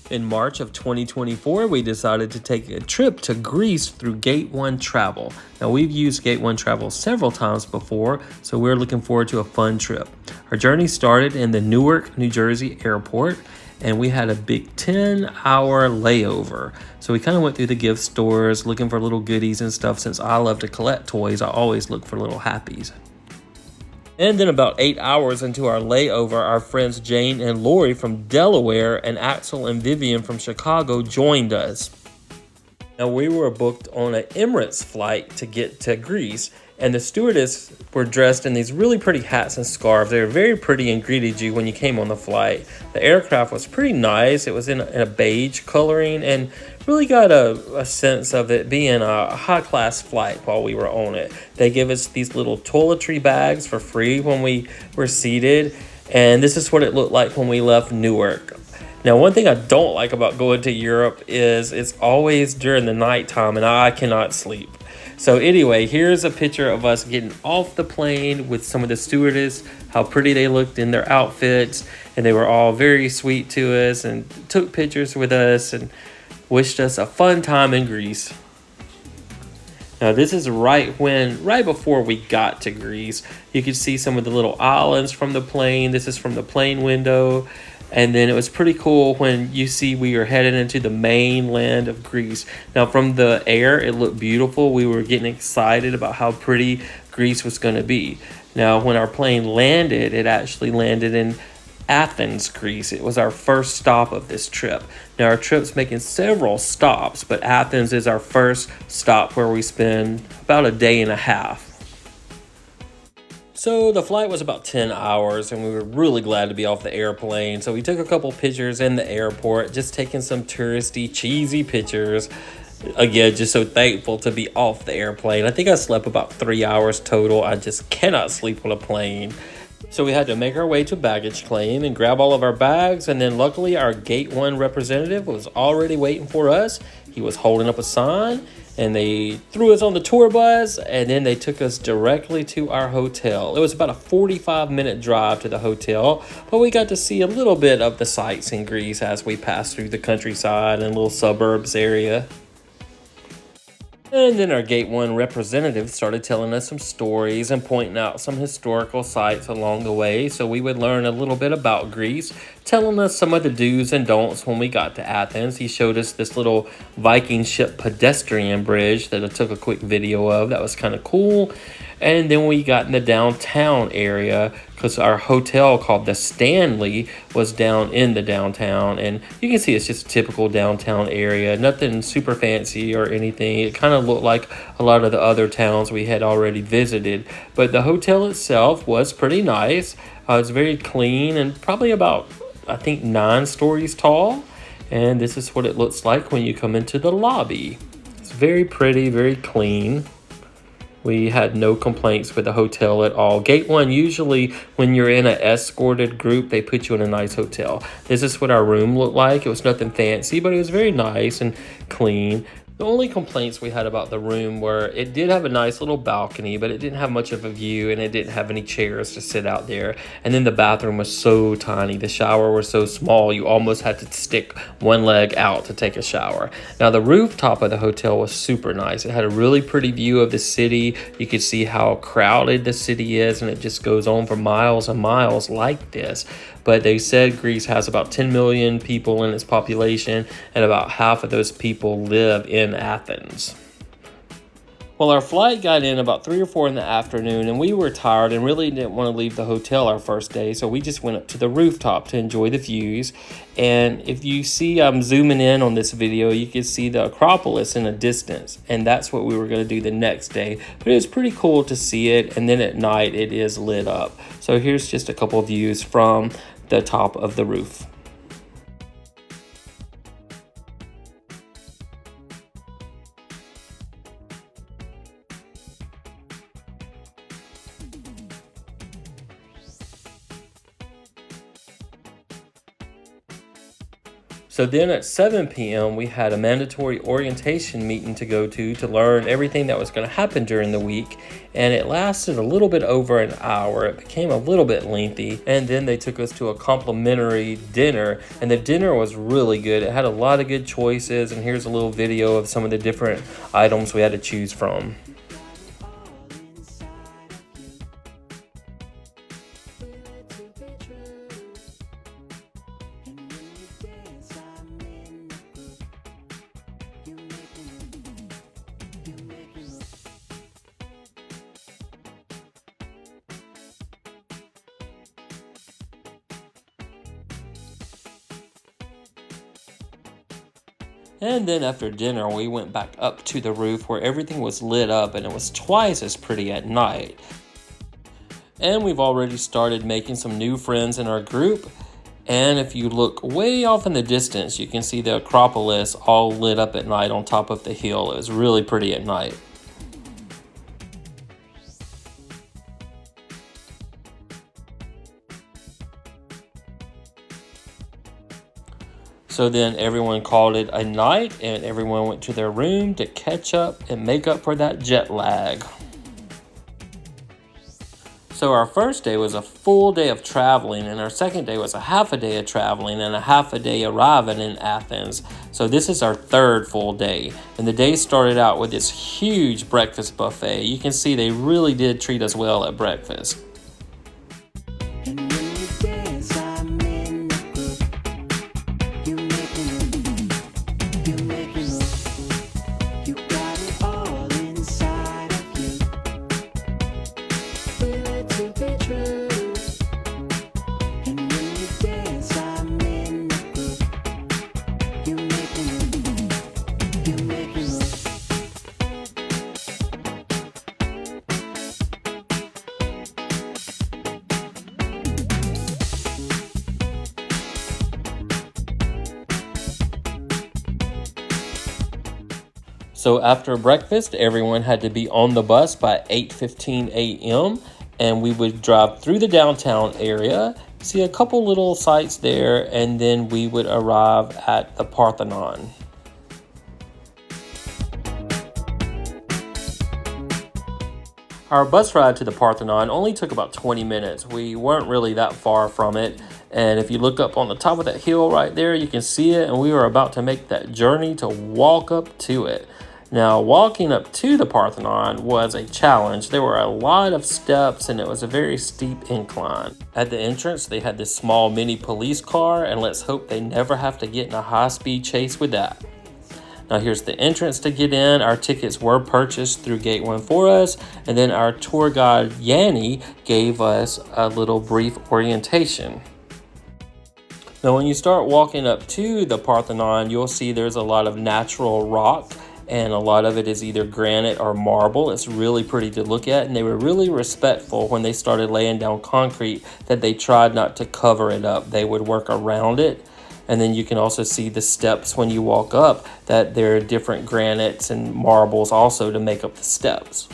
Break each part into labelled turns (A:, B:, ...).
A: In March of 2024, we decided to take a trip to Greece through Gate 1 Travel. Now, we've used Gate 1 Travel several times before, so we're looking forward to a fun trip. Our journey started in the Newark, New Jersey airport, and we had a big 10-hour layover. So we kind of went through the gift stores looking for little goodies and stuff. Since I love to collect toys, I always look for little happies. And then about 8 hours into our layover, our friends Jane and Lori from Delaware and Axel and Vivian from Chicago joined us. Now, we were booked on an Emirates flight to get to Greece, and the stewardess were dressed in these really pretty hats and scarves. They were very pretty and greeted you when you came on the flight. The aircraft was pretty nice. It was in a beige coloring and really got a sense of it being a high-class flight while we were on it. They give us these little toiletry bags for free when we were seated, and this is what it looked like when we left Newark. Now, one thing I don't like about going to Europe is it's always during the nighttime and I cannot sleep. So anyway, here's a picture of us getting off the plane with some of the stewardess, how pretty they looked in their outfits, and they were all very sweet to us and took pictures with us and wished us a fun time in Greece. Now, this is right before we got to Greece. You could see some of the little islands from the plane. This is from the plane window. And then it was pretty cool when you see we were headed into the mainland of Greece. Now, from the air, it looked beautiful. We were getting excited about how pretty Greece was going to be. Now, when our plane landed, it actually landed in Athens, Greece. It was our first stop of this trip. Now, our trip's making several stops, but Athens is our first stop where we spend about a day and a half. So the flight was about 10 hours and we were really glad to be off the airplane. So we took a couple pictures in the airport, just taking some touristy, cheesy pictures. Again, just so thankful to be off the airplane. I think I slept about 3 hours total. I just cannot sleep on a plane. So we had to make our way to baggage claim and grab all of our bags. And then luckily our Gate 1 representative was already waiting for us. He was holding up a sign. And they threw us on the tour bus, and then they took us directly to our hotel. It was about a 45-minute drive to the hotel, but we got to see a little bit of the sights in Greece as we passed through the countryside and little suburbs area. And then our Gate 1 representative started telling us some stories and pointing out some historical sites along the way so we would learn a little bit about Greece, telling us some of the do's and don'ts when we got to Athens. He showed us this little Viking ship pedestrian bridge that I took a quick video of. That was kind of cool. And then we got in the downtown area because our hotel called the Stanley was down in the downtown. And you can see it's just a typical downtown area. Nothing super fancy or anything. It kind of looked like a lot of the other towns we had already visited. But the hotel itself was pretty nice. It was very clean and probably about, I think, 9 stories tall. And this is what it looks like when you come into the lobby. It's very pretty, very clean. We had no complaints with the hotel at all. Gate 1, usually when you're in an escorted group, they put you in a nice hotel. This is what our room looked like. It was nothing fancy, but it was very nice and clean. The only complaints we had about the room were it did have a nice little balcony, but it didn't have much of a view and it didn't have any chairs to sit out there. And then the bathroom was so tiny. The shower was so small, you almost had to stick one leg out to take a shower. Now, the rooftop of the hotel was super nice. It had a really pretty view of the city. You could see how crowded the city is, and it just goes on for miles and miles like this. But they said Greece has about 10 million people in its population, and about half of those people live in Athens. Well, our flight got in about 3 or 4 in the afternoon, and we were tired and really didn't want to leave the hotel our first day, so we just went up to the rooftop to enjoy the views. And if you see, I'm zooming in on this video, you can see the Acropolis in the distance, and that's what we were going to do the next day. But it was pretty cool to see it, and then at night it is lit up. So here's just a couple of views from the top of the roof. So then at 7 p.m., we had a mandatory orientation meeting to go to learn everything that was going to happen during the week. And it lasted a little bit over an hour. It became a little bit lengthy. And then they took us to a complimentary dinner. And the dinner was really good. It had a lot of good choices. And here's a little video of some of the different items we had to choose from. And then after dinner, we went back up to the roof where everything was lit up and it was twice as pretty at night. And we've already started making some new friends in our group. And if you look way off in the distance, you can see the Acropolis all lit up at night on top of the hill. It was really pretty at night. So then everyone called it a night and everyone went to their room to catch up and make up for that jet lag. So our first day was a full day of traveling, and our second day was a half a day of traveling and a half a day arriving in Athens. So this is our third full day. And the day started out with this huge breakfast buffet. You can see they really did treat us well at breakfast. So after breakfast, everyone had to be on the bus by 8:15 a.m. and we would drive through the downtown area, see a couple little sites there, and then we would arrive at the Parthenon. Our bus ride to the Parthenon only took about 20 minutes. We weren't really that far from it. And if you look up on the top of that hill right there, you can see it. And we were about to make that journey to walk up to it. Now, walking up to the Parthenon was a challenge. There were a lot of steps and it was a very steep incline. At the entrance, they had this small mini police car, and let's hope they never have to get in a high-speed chase with that. Now here's the entrance to get in. Our tickets were purchased through Gate 1 for us, and then our tour guide Yanni gave us a little brief orientation. Now when you start walking up to the Parthenon, you'll see there's a lot of natural rock, and a lot of it is either granite or marble. It's really pretty to look at, and they were really respectful when they started laying down concrete that they tried not to cover it up. They would work around it. And then you can also see the steps when you walk up, that there are different granites and marbles also to make up the steps.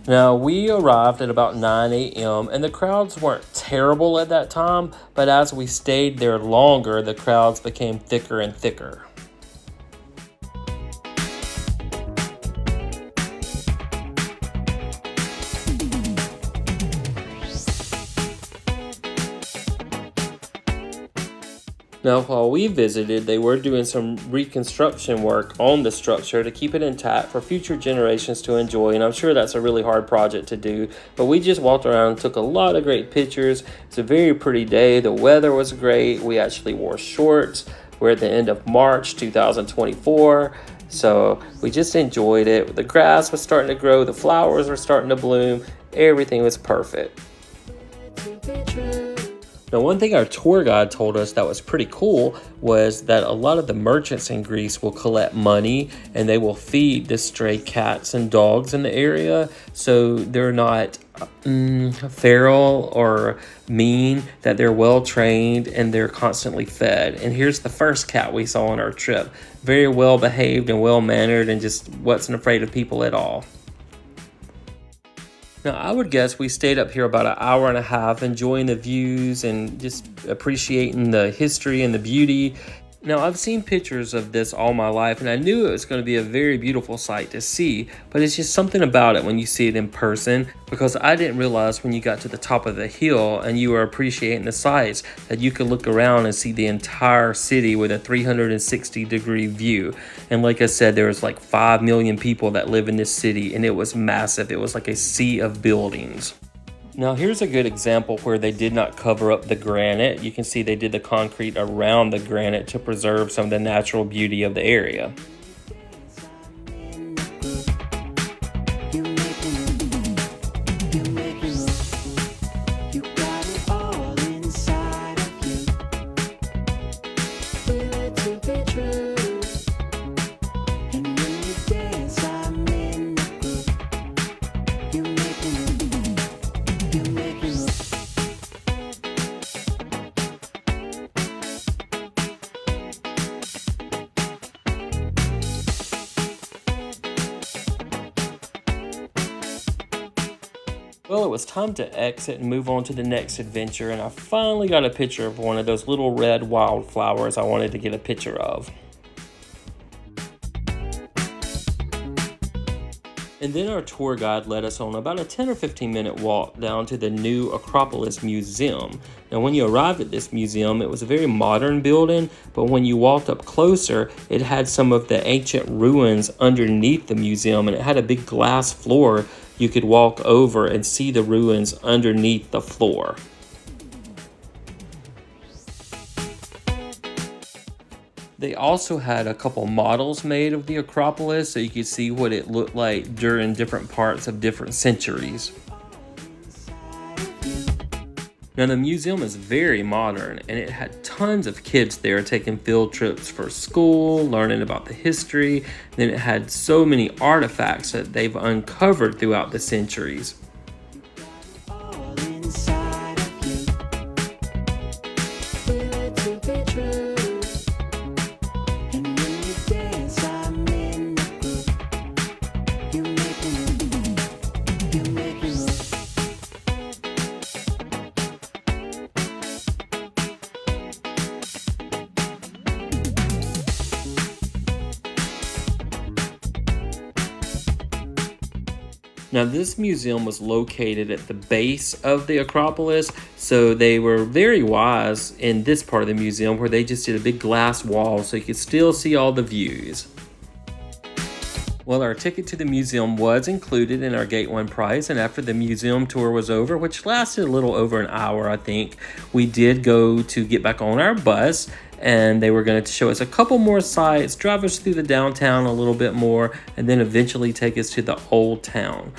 A: Now, we arrived at about 9 a.m. and the crowds weren't terrible at that time, but as we stayed there longer, the crowds became thicker and thicker. Now, while we visited, they were doing some reconstruction work on the structure to keep it intact for future generations to enjoy, and I'm sure that's a really hard project to do, but we just walked around and took a lot of great pictures. It's a very pretty day. The weather was great. We actually wore shorts. We're at the end of March 2024, so we just enjoyed it. The grass was starting to grow. The flowers were starting to bloom. Everything was perfect. Now, one thing our tour guide told us that was pretty cool was that a lot of the merchants in Greece will collect money and they will feed the stray cats and dogs in the area, so they're not feral or mean, that they're well trained and they're constantly fed. And here's the first cat we saw on our trip. Very well behaved and well mannered and just wasn't afraid of people at all. Now, I would guess we stayed up here about an hour and a half, enjoying the views and just appreciating the history and the beauty. Now, I've seen pictures of this all my life, and I knew it was going to be a very beautiful sight to see, but it's just something about it when you see it in person, because I didn't realize when you got to the top of the hill and you were appreciating the sights that you could look around and see the entire city with a 360-degree view. And like I said, there was like 5 million people that live in this city, and it was massive. It was like a sea of buildings. Now here's a good example where they did not cover up the granite. You can see they did the concrete around the granite to preserve some of the natural beauty of the area. Well, it was time to exit and move on to the next adventure, and I finally got a picture of one of those little red wildflowers I wanted to get a picture of. And then our tour guide led us on about a 10 or 15 minute walk down to the new Acropolis Museum. Now when you arrived at this museum, it was a very modern building, but when you walked up closer, it had some of the ancient ruins underneath the museum, and it had a big glass floor you could walk over and see the ruins underneath the floor. They also had a couple models made of the Acropolis so you could see what it looked like during different parts of different centuries. Now the museum is very modern, and it had tons of kids there taking field trips for school, learning about the history. Then it had so many artifacts that they've uncovered throughout the centuries. Now this museum was located at the base of the Acropolis, so they were very wise in this part of the museum where they just did a big glass wall so you could still see all the views. Well, our ticket to the museum was included in our Gate 1 price, and after the museum tour was over, which lasted a little over an hour I think, we did go to get back on our bus, and they were going to show us a couple more sites, drive us through the downtown a little bit more, and then eventually take us to the Old Town.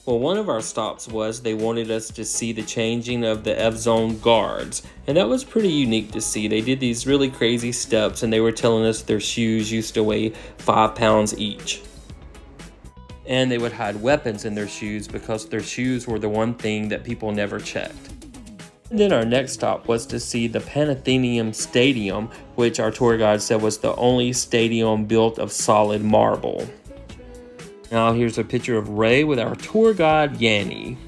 A: Well, one of our stops was they wanted us to see the changing of the F-Zone guards, and that was pretty unique to see. They did these really crazy steps, and they were telling us their shoes used to weigh 5 pounds each. And they would hide weapons in their shoes because their shoes were the one thing that people never checked. And then our next stop was to see the Parthenon Stadium, which our tour guide said was the only stadium built of solid marble. Now here's a picture of Ray with our tour guide Yanni.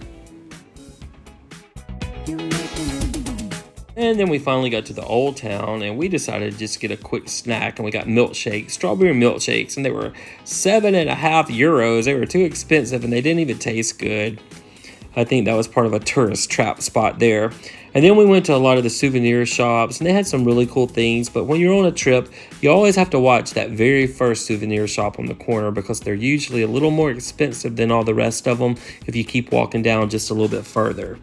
A: And then we finally got to the Old Town, and we decided to just get a quick snack, and we got milkshakes, strawberry milkshakes, and they were €7.50. They were too expensive, and they didn't even taste good. I think that was part of a tourist trap spot there. And then we went to a lot of the souvenir shops, and they had some really cool things, but when you're on a trip, you always have to watch that very first souvenir shop on the corner because they're usually a little more expensive than all the rest of them if you keep walking down just a little bit further.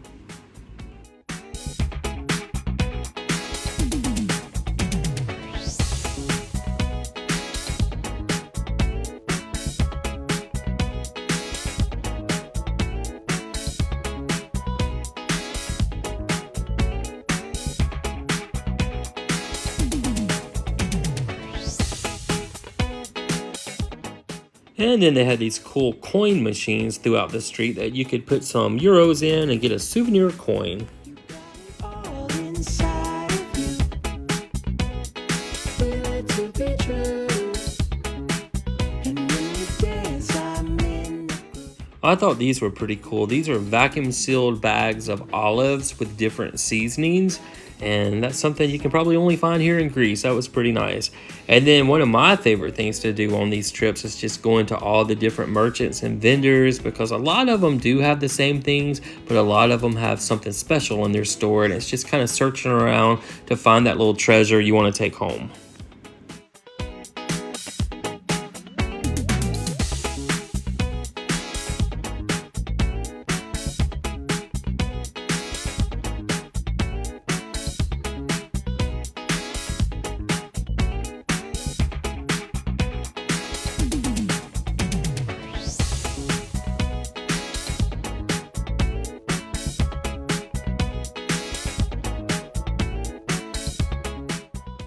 A: And then they had these cool coin machines throughout the street that you could put some euros in and get a souvenir coin.
B: All inside of you, feel it to be true. And when you dance, I'm in.
A: I thought these were pretty cool. These are vacuum sealed bags of olives with different seasonings. And that's something you can probably only find here in Greece. That was pretty nice. And then one of my favorite things to do on these trips is just going to all the different merchants and vendors, because a lot of them do have the same things, but a lot of them have something special in their store. And it's just kind of searching around to find that little treasure you want to take home.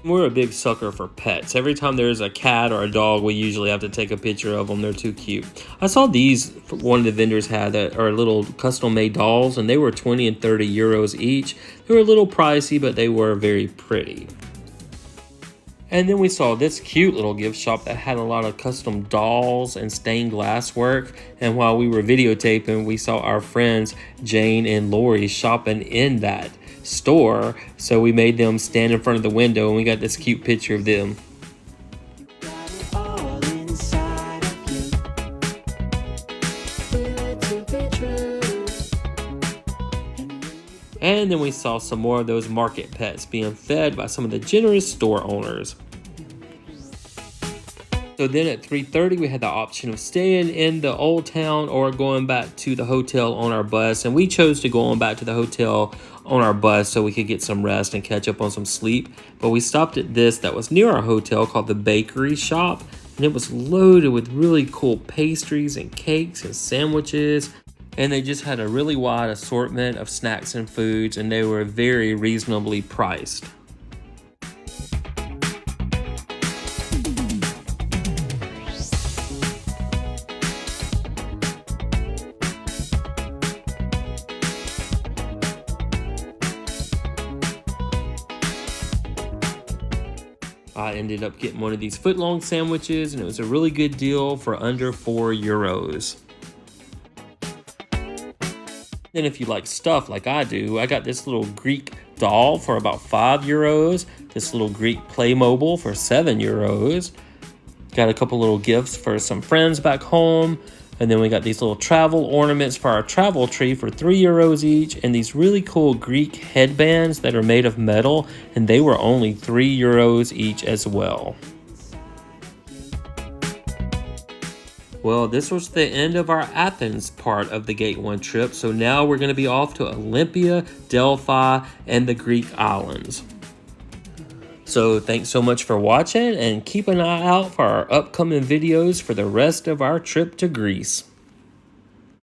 A: We're a big sucker for pets. Every time there's a cat or a dog, we usually have to take a picture of them. They're too cute. I saw these, one of the vendors had that are little custom made dolls, and they were 20 and 30 euros each. They were a little pricey, but they were very pretty. And then we saw this cute little gift shop that had a lot of custom dolls and stained glass work. And while we were videotaping, we saw our friends Jane and Lori shopping in that store. So we made them stand in front of the window and we got this cute picture of them.
B: All inside of you, feel it to be true.
A: And then we saw some more of those market pets being fed by some of the generous store owners. So then at 3:30, we had the option of staying in the Old Town or going back to the hotel on our bus. And we chose to go on back to the hotel on our bus so we could get some rest and catch up on some sleep. But we stopped at this that was near our hotel called the Bakery Shop. And it was loaded with really cool pastries and cakes and sandwiches. And they just had a really wide assortment of snacks and foods, and they were very reasonably priced. I ended up getting one of these foot-long sandwiches, and it was a really good deal for under 4 euros. Then if you like stuff like I do, I got this little Greek doll for about 5 euros, this little Greek Playmobil for 7 euros. Got a couple little gifts for some friends back home. And then we got these little travel ornaments for our travel tree for 3 euros each, and these really cool Greek headbands that are made of metal, and they were only 3 euros each as well. Well, this was the end of our Athens part of the Gate 1 trip, so now we're going to be off to Olympia, Delphi, and the Greek islands. So thanks so much for watching, and keep an eye out for our upcoming videos for the rest of our trip to Greece.